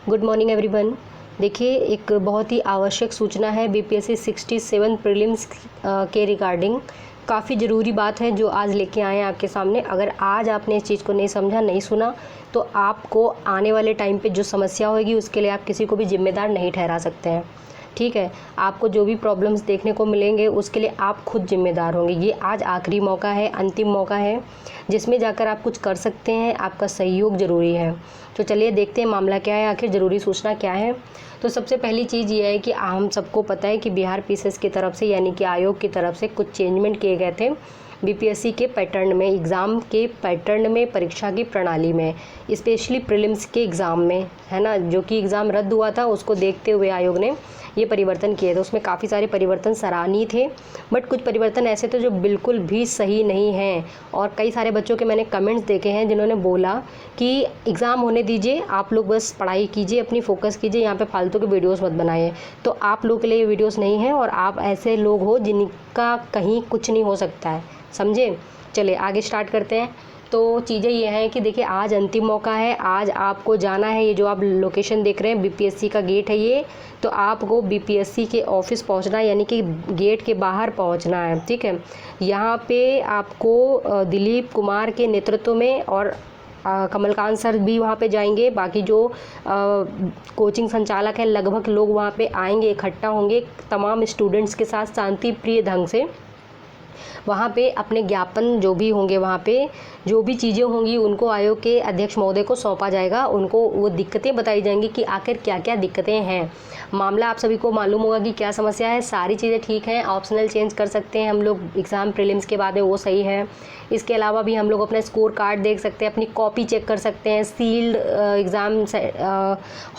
Good morning everyone. देखिए, एक बहुत ही आवश्यक सूचना है बीपीएससी 67 प्रीलिम्स के रिगार्डिंग। काफ़ी ज़रूरी बात है जो आज लेके आए हैं आपके सामने। अगर आज आपने इस चीज़ को नहीं समझा, नहीं सुना, तो आपको आने वाले टाइम पे जो समस्या होगी उसके लिए आप किसी को भी जिम्मेदार नहीं ठहरा सकते हैं। ठीक है, आपको जो भी प्रॉब्लम्स देखने को मिलेंगे उसके लिए आप खुद जिम्मेदार होंगे। ये आज आखिरी मौका है, अंतिम मौका है जिसमें जाकर आप कुछ कर सकते हैं। आपका सहयोग ज़रूरी है। तो चलिए देखते हैं मामला क्या है, आखिर ज़रूरी सूचना क्या है। तो सबसे पहली चीज़ ये है कि हम सबको पता है कि बिहार पीसीएस की तरफ से, यानी कि आयोग की तरफ से कुछ चेंजमेंट किए गए थे बीपीएससी के पैटर्न में, एग्ज़ाम के पैटर्न में, परीक्षा की प्रणाली में, स्पेशली प्रीलिम्स के एग्ज़ाम में, है ना। जो कि एग्ज़ाम रद्द हुआ था उसको देखते हुए आयोग ने ये परिवर्तन किए थे। उसमें काफ़ी सारे परिवर्तन सराहनीय थे, बट कुछ परिवर्तन ऐसे थे जो बिल्कुल भी सही नहीं हैं। और कई सारे बच्चों के मैंने कमेंट्स देखे हैं जिन्होंने बोला कि एग्ज़ाम होने दीजिए, आप लोग बस पढ़ाई कीजिए, अपनी फोकस कीजिए, यहाँ पे फालतू के वीडियोस मत बनाइए। तो आप लोग के लिए ये वीडियोस नहीं हैं और आप ऐसे लोग हो जिनका कहीं कुछ नहीं हो सकता है, समझे। चलिए आगे स्टार्ट करते हैं। तो चीज़ें ये हैं कि देखिए, आज अंतिम मौका है। आज आपको जाना है, ये जो आप लोकेशन देख रहे हैं बीपीएससी का गेट है ये, तो आपको बीपीएससी के ऑफिस पहुंचना है, यानी कि गेट के बाहर पहुंचना है। ठीक है, यहाँ पे आपको दिलीप कुमार के नेतृत्व में और कमलकांत सर भी वहाँ पे जाएंगे। बाकी जो कोचिंग संचालक हैं लगभग लोग वहाँ पे आएंगे, इकट्ठा होंगे तमाम स्टूडेंट्स के साथ शांति प्रिय ढंग से। वहाँ पे अपने ज्ञापन जो भी होंगे, वहाँ पे जो भी चीज़ें होंगी उनको आयोग के अध्यक्ष महोदय को सौंपा जाएगा। उनको वो दिक्कतें बताई जाएंगी कि आखिर क्या क्या दिक्कतें हैं। मामला आप सभी को मालूम होगा कि क्या समस्या है। सारी चीज़ें ठीक हैं, ऑप्शनल चेंज कर सकते हैं हम लोग एग्ज़ाम प्रीलिम्स के बाद में, वो सही है। इसके अलावा भी हम लोग अपना स्कोर कार्ड देख सकते हैं, अपनी कॉपी चेक कर सकते हैं। सील्ड एग्ज़ाम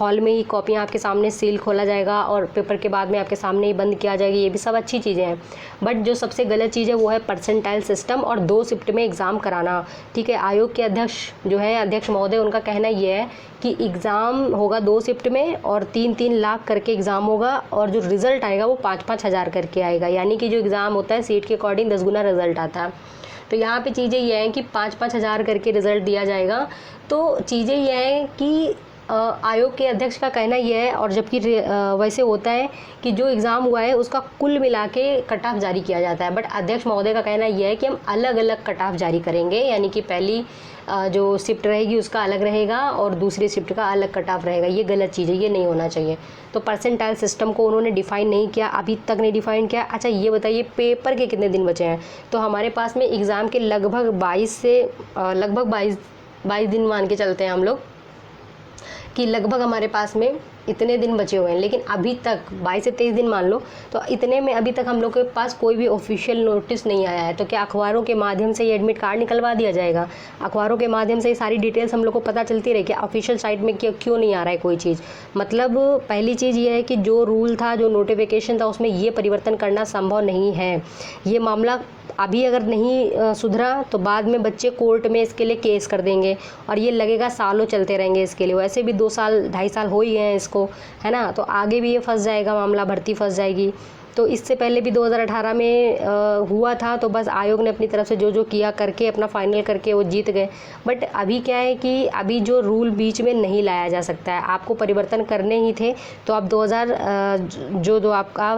हॉल में ही कॉपियाँ आपके सामने सील खोला जाएगा और पेपर के बाद में आपके सामने ही बंद किया जाएगी। ये भी सब अच्छी चीज़ें हैं, बट जो सबसे गलत चीज़ है वो है परसेंटाइल सिस्टम और 2 शिफ्ट में एग्ज़ाम कराना। ठीक है, आयोग के अध्यक्ष जो है, अध्यक्ष महोदय, उनका कहना ये है कि एग्ज़ाम होगा 2 शिफ्ट में और 3-3 लाख करके एग्ज़ाम होगा और जो रिज़ल्ट आएगा वो 5-5 हज़ार करके आएगा। यानी कि जो एग्ज़ाम होता है सीट के अकॉर्डिंग 10 गुना रिज़ल्ट आता है। तो यहाँ पे चीज़ें ये हैं कि 5-5 हज़ार करके रिज़ल्ट दिया जाएगा। तो चीज़ें ये हैं कि आयोग के अध्यक्ष का कहना यह है, और जबकि वैसे होता है कि जो एग्ज़ाम हुआ है उसका कुल मिला के कट ऑफ जारी किया जाता है, बट अध्यक्ष महोदय का कहना यह है कि हम अलग अलग कट ऑफ जारी करेंगे। यानी कि पहली जो शिफ्ट रहेगी उसका अलग रहेगा और दूसरी शिफ्ट का अलग कट ऑफ रहेगा। ये गलत चीज़ है, ये नहीं होना चाहिए। तो परसेंटाइल सिस्टम को उन्होंने डिफ़ाइन नहीं किया, अभी तक नहीं डिफ़ाइन किया। अच्छा ये बताइए, पेपर के कितने दिन बचे हैं? तो हमारे पास में एग्ज़ाम के लगभग 22 दिन मान के चलते हैं हम लोग कि लगभग हमारे पास में इतने दिन बचे हुए हैं। लेकिन अभी तक 22 से 23 दिन मान लो, तो इतने में अभी तक हम लोग के पास कोई भी ऑफिशियल नोटिस नहीं आया है। तो क्या अखबारों के माध्यम से ये एडमिट कार्ड निकलवा दिया जाएगा? अखबारों के माध्यम से ये सारी डिटेल्स हम लोग को पता चलती रहे कि ऑफिशियल साइट में क्यों नहीं आ रहा है कोई चीज़? मतलब पहली चीज़ ये है कि जो रूल था, जो नोटिफिकेशन था, उसमें ये परिवर्तन करना संभव नहीं है। ये मामला अभी अगर नहीं सुधरा तो बाद में बच्चे कोर्ट में इसके लिए केस कर देंगे और ये लगेगा सालों चलते रहेंगे इसके लिए। वैसे भी 2 साल 2.5 साल हो ही हैं इसको, है ना। तो आगे भी ये फंस जाएगा मामला, भर्ती फंस जाएगी। तो इससे पहले भी 2018 में हुआ था, तो बस आयोग ने अपनी तरफ से जो जो किया करके अपना फाइनल करके वो जीत गए। बट अभी क्या है कि अभी जो रूल बीच में नहीं लाया जा सकता है, आपको परिवर्तन करने ही थे तो आप 2000 जो आपका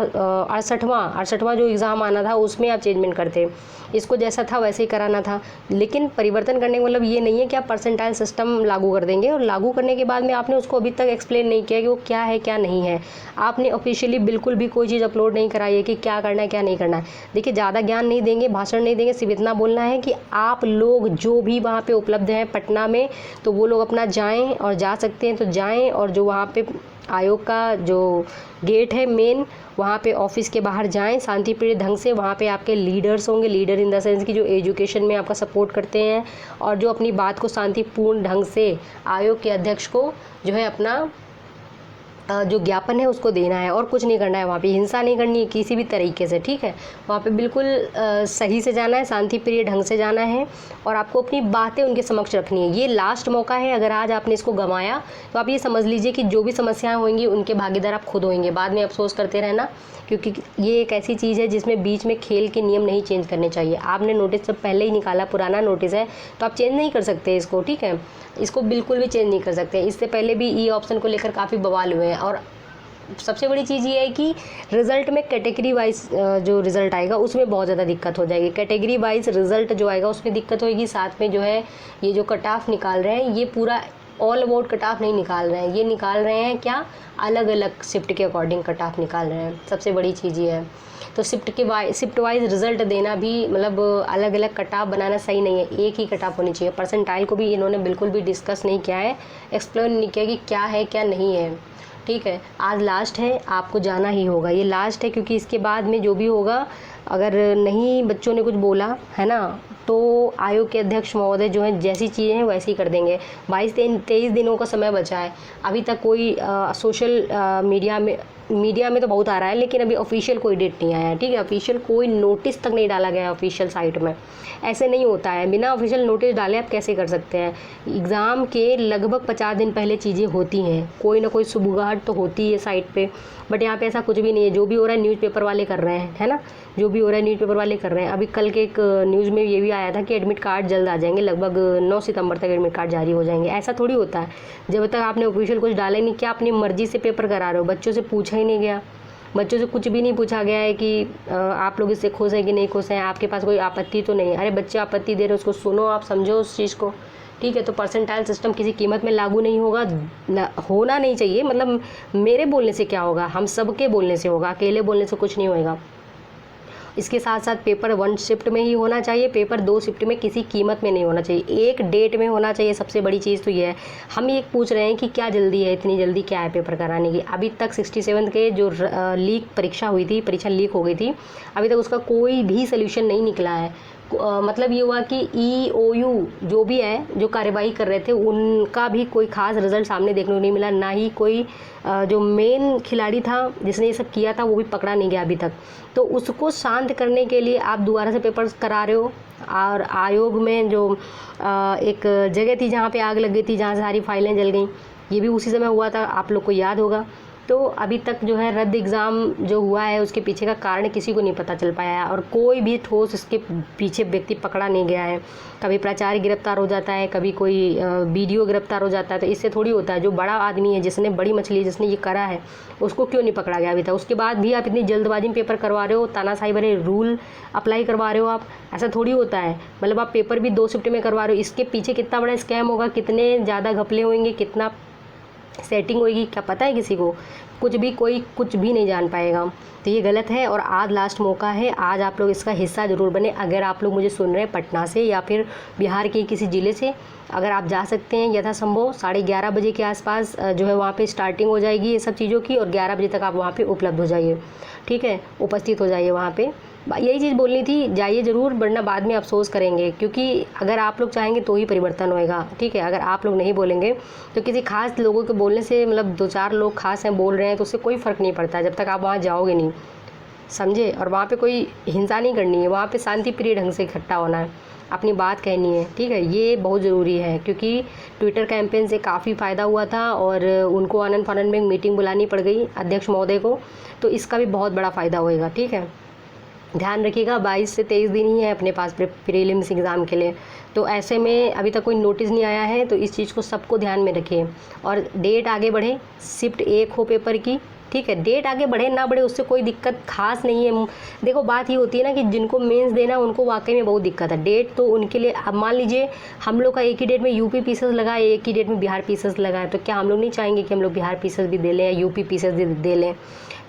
68वां जो एग्ज़ाम आना था उसमें आप चेंजमेंट करते। इसको जैसा था वैसे ही कराना था। लेकिन परिवर्तन करने का मतलब ये नहीं है कि आप परसेंटाइल सिस्टम लागू कर देंगे और लागू करने के बाद में आपने उसको अभी तक एक्सप्लेन नहीं किया कि वो क्या है क्या नहीं है। आपने ऑफिशियली बिल्कुल भी कोई चीज़ अपलोड नहीं कराई है कि क्या करना है क्या नहीं करना है। देखिए, ज़्यादा ज्ञान नहीं देंगे, भाषण नहीं देंगे, सिर्फ इतना बोलना है कि आप लोग जो भी वहाँ पे उपलब्ध हैं पटना में, तो वो लोग अपना जाएं और जा सकते हैं तो जाएं। और जो वहाँ पे आयोग का जो गेट है मेन, वहाँ पे ऑफिस के बाहर जाएं शांतिप्रिय ढंग से। वहाँ पे आपके लीडर्स होंगे, लीडर इन द सेंस कि जो एजुकेशन में आपका सपोर्ट करते हैं और जो अपनी बात को शांतिपूर्ण ढंग से आयोग के अध्यक्ष को जो है अपना जो ज्ञापन है उसको देना है और कुछ नहीं करना है। वहाँ पे हिंसा नहीं करनी है किसी भी तरीके से, ठीक है। वहाँ पे बिल्कुल सही से जाना है, शांति प्रिय ढंग से जाना है और आपको अपनी बातें उनके समक्ष रखनी है। ये लास्ट मौका है, अगर आज आपने इसको गंवाया तो आप ये समझ लीजिए कि जो भी समस्याएं होंगी उनके भागीदार आप खुद होंगे। बाद में अफसोस करते रहना, क्योंकि ये एक ऐसी चीज़ है जिसमें बीच में खेल के नियम नहीं चेंज करने चाहिए। आपने नोटिस जब पहले ही निकाला, पुराना नोटिस है, तो आप चेंज नहीं कर सकते इसको, ठीक है। इसको बिल्कुल भी चेंज नहीं कर सकते। इससे पहले भी ई ऑप्शन को लेकर काफ़ी बवाल हुए हैं और सबसे बड़ी चीज़ ये है कि रिज़ल्ट में कैटेगरी वाइज जो रिज़ल्ट आएगा उसमें बहुत ज़्यादा दिक्कत हो जाएगी। कैटेगरी वाइज रिज़ल्ट जो आएगा उसमें दिक्कत होगी। साथ में जो है ये जो कट ऑफ निकाल रहे हैं, ये पूरा ऑल अबाउट कट ऑफ नहीं निकाल रहे हैं, ये निकाल रहे हैं क्या, अलग अलग शिफ्ट के अकॉर्डिंग कट ऑफ निकाल रहे हैं। सबसे बड़ी चीज़ ये है। तो शिफ्ट वाइज रिज़ल्ट देना भी, मतलब अलग अलग कट ऑफ बनाना सही नहीं है, एक ही कट ऑफ होनी चाहिए। परसेंटाइल को भी इन्होंने बिल्कुल भी डिस्कस नहीं किया है, एक्सप्लेन नहीं किया कि क्या है क्या नहीं है, ठीक है। आज लास्ट है, आपको जाना ही होगा, ये लास्ट है, क्योंकि इसके बाद में जो भी होगा, अगर नहीं बच्चों ने कुछ बोला है ना, तो आयोग के अध्यक्ष महोदय जो हैं जैसी चीज़ें हैं वैसे ही कर देंगे। 22-23 दिनों का समय बचा है। अभी तक कोई सोशल मीडिया में तो बहुत आ रहा है, लेकिन अभी ऑफिशियल कोई डेट नहीं आया है, ठीक है। ऑफिशियल कोई नोटिस तक नहीं डाला गया है ऑफिशियल साइट में। ऐसे नहीं होता है, बिना ऑफिशियल नोटिस डाले आप कैसे कर सकते हैं। एग्ज़ाम के लगभग 50 दिन पहले चीज़ें होती हैं, कोई ना कोई सुबुगाहट तो होती है साइट पे, बट यहाँ पे ऐसा कुछ भी नहीं है। जो भी हो रहा है न्यूज़पेपर वाले कर रहे हैं, है ना, जो भी हो रहा है न्यूज़पेपर वाले कर रहे हैं। अभी कल के एक न्यूज़ में ये भी आया था कि एडमिट कार्ड जल्द आ जाएंगे, लगभग 9 सितंबर तक एडमिट कार्ड जारी हो जाएंगे। ऐसा थोड़ी होता है, जब तक आपने ऑफिशियल कुछ डाला ही नहीं। क्या अपनी मर्जी से पेपर करा रहे हो? बच्चों से पूछा ही नहीं गया, बच्चों से कुछ भी नहीं पूछा गया है कि आप लोग इससे खुश हैं कि नहीं खुश हैं, आपके पास कोई आपत्ति तो नहीं है। अरे बच्चे आपत्ति दे रहे हो, उसको सुनो, आप समझो उस चीज़ को, ठीक है। तो परसेंटाइल सिस्टम किसी कीमत में लागू नहीं होगा, होना नहीं चाहिए। मतलब मेरे बोलने से क्या होगा, हम सबके बोलने से होगा, अकेले बोलने से कुछ नहीं होएगा। इसके साथ साथ पेपर 1 शिफ्ट में ही होना चाहिए, पेपर 2 शिफ्ट में किसी कीमत में नहीं होना चाहिए, एक डेट में होना चाहिए। सबसे बड़ी चीज़ तो ये है। हम ये पूछ रहे हैं कि क्या जल्दी है, इतनी जल्दी क्या है पेपर कराने की। अभी तक 67 के जो लीक परीक्षा हुई थी, परीक्षा लीक हो गई थी, अभी तक उसका कोई भी सोल्यूशन नहीं निकला है। मतलब ये हुआ कि EOU जो भी है, जो कार्यवाही कर रहे थे, उनका भी कोई खास रिजल्ट सामने देखने को नहीं मिला। ना ही कोई जो मेन खिलाड़ी था जिसने ये सब किया था वो भी पकड़ा नहीं गया अभी तक। तो उसको शांत करने के लिए आप दोबारा से पेपर करा रहे हो। और आयोग में जो एक जगह थी जहाँ पे आग लग गई थी, जहाँ सारी फाइलें जल गई, ये भी उसी समय हुआ था, आप लोग को याद होगा। तो अभी तक जो है रद्द एग्ज़ाम जो हुआ है उसके पीछे का कारण किसी को नहीं पता चल पाया है और कोई भी ठोस इसके पीछे व्यक्ति पकड़ा नहीं गया है। कभी प्राचार्य गिरफ्तार हो जाता है, कभी कोई BDO गिरफ्तार हो जाता है। तो इससे थोड़ी होता है, जो बड़ा आदमी है, जिसने बड़ी मछली, जिसने ये करा है, उसको क्यों नहीं पकड़ा गया अभी तक। उसके बाद भी आप इतनी जल्दबाजी में पेपर करवा रहे हो, तानाशाही भरे रूल अप्लाई करवा रहे हो आप, ऐसा थोड़ी होता है। मतलब आप पेपर भी 2 शिफ्ट में करवा रहे हो, इसके पीछे कितना बड़ा स्कैम होगा, कितने ज़्यादा घपले होंगे, कितना सेटिंग होगी, क्या पता है किसी को। कोई कुछ भी नहीं जान पाएगा। तो ये गलत है और आज लास्ट मौका है, आज आप लोग इसका हिस्सा ज़रूर बने। अगर आप लोग मुझे सुन रहे हैं पटना से या फिर बिहार के किसी ज़िले से, अगर आप जा सकते हैं यथासंभव 11:30 बजे के आसपास जो है वहाँ पे स्टार्टिंग हो जाएगी ये सब चीज़ों की, और 11 बजे तक आप वहाँ पे उपलब्ध हो जाइए, ठीक है, उपस्थित हो जाइए वहाँ पे। यही चीज़ बोलनी थी, जाइए ज़रूर, वरना बाद में अफसोस करेंगे। क्योंकि अगर आप लोग चाहेंगे तो ही परिवर्तन होएगा, ठीक है। अगर आप लोग नहीं बोलेंगे तो किसी खास लोगों के बोलने से, मतलब 2-4 लोग खास हैं बोल रहे हैं, तो उससे कोई फ़र्क नहीं पड़ता जब तक आप वहाँ जाओगे नहीं, समझे। और वहाँ पे कोई हिंसा नहीं करनी है, वहाँ पे शांति प्रिय ढंग से इकट्ठा होना है, अपनी बात कहनी है, ठीक है। ये बहुत ज़रूरी है, क्योंकि ट्विटर कैंपेन से काफ़ी फ़ायदा हुआ था और उनको आनंद फानंद में एक मीटिंग बुलानी पड़ गई अध्यक्ष महोदय को, तो इसका भी बहुत बड़ा फ़ायदा होएगा, ठीक है। ध्यान रखिएगा, 22 से 23 दिन ही है अपने पास प्रीलिम्स एग्ज़ाम के लिए। तो ऐसे में अभी तक कोई नोटिस नहीं आया है, तो इस चीज़ को सबको ध्यान में रखिए। और डेट आगे बढ़े, शिफ्ट 1 हो पेपर की, ठीक है। डेट आगे बढ़े ना बढ़े उससे कोई दिक्कत खास नहीं है। देखो बात ये होती है ना कि जिनको मेंस देना उनको वाकई में बहुत दिक्कत है। डेट तो उनके लिए, अब मान लीजिए हम लोग का एक ही डेट में यूपी पीसेस लगा है, एक ही डेट में बिहार पीसेस लगा है, तो क्या हम लोग नहीं चाहेंगे कि हम लोग बिहार पीसेस भी दे लें या यूपी पीसेस भी दे लें?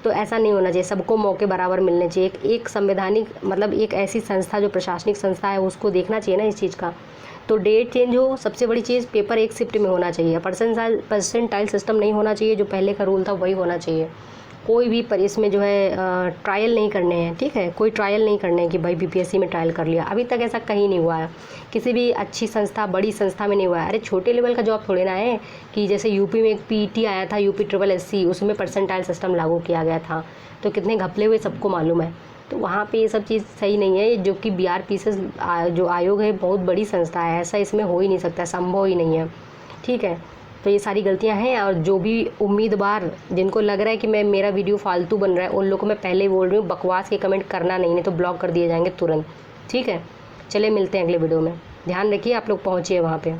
तो ऐसा नहीं होना चाहिए, सबको मौके बराबर मिलने चाहिए। एक संवैधानिक, मतलब एक ऐसी संस्था जो प्रशासनिक संस्था है, उसको देखना चाहिए ना इस चीज़ का। तो डेट चेंज हो, सबसे बड़ी चीज़ पेपर 1 शिफ्ट में होना चाहिए। परसेंटाइल सिस्टम नहीं होना चाहिए, जो पहले का रूल था वही होना चाहिए। कोई भी पर इसमें जो है ट्रायल नहीं करने हैं, ठीक है, कोई ट्रायल नहीं करने हैं कि भाई बीपीएससी में ट्रायल कर लिया। अभी तक ऐसा कहीं नहीं हुआ है, किसी भी अच्छी संस्था, बड़ी संस्था में नहीं हुआ है। अरे छोटे लेवल का जॉब थोड़े ना है कि जैसे यूपी में एक पीटी आया था, यूपी ट्रिपल एससी, उसमें परसेंटाइल सिस्टम लागू किया गया था, तो कितने घपले हुए सबको मालूम है। तो वहाँ पे ये सब चीज़ सही नहीं है। जो कि बीआरपीएस जो आयोग है बहुत बड़ी संस्था है, ऐसा इसमें हो ही नहीं सकता, संभव ही नहीं है, ठीक है। तो ये सारी गलतियां हैं। और जो भी उम्मीदवार जिनको लग रहा है कि मेरा वीडियो फालतू बन रहा है, उन लोगों को मैं पहले ही बोल रही हूँ, बकवास के कमेंट करना नहीं तो ब्लॉक कर दिए जाएंगे तुरंत, ठीक है। चलिए मिलते हैं अगले वीडियो में, ध्यान रखिए, आप लोग पहुँचिए वहाँ पे।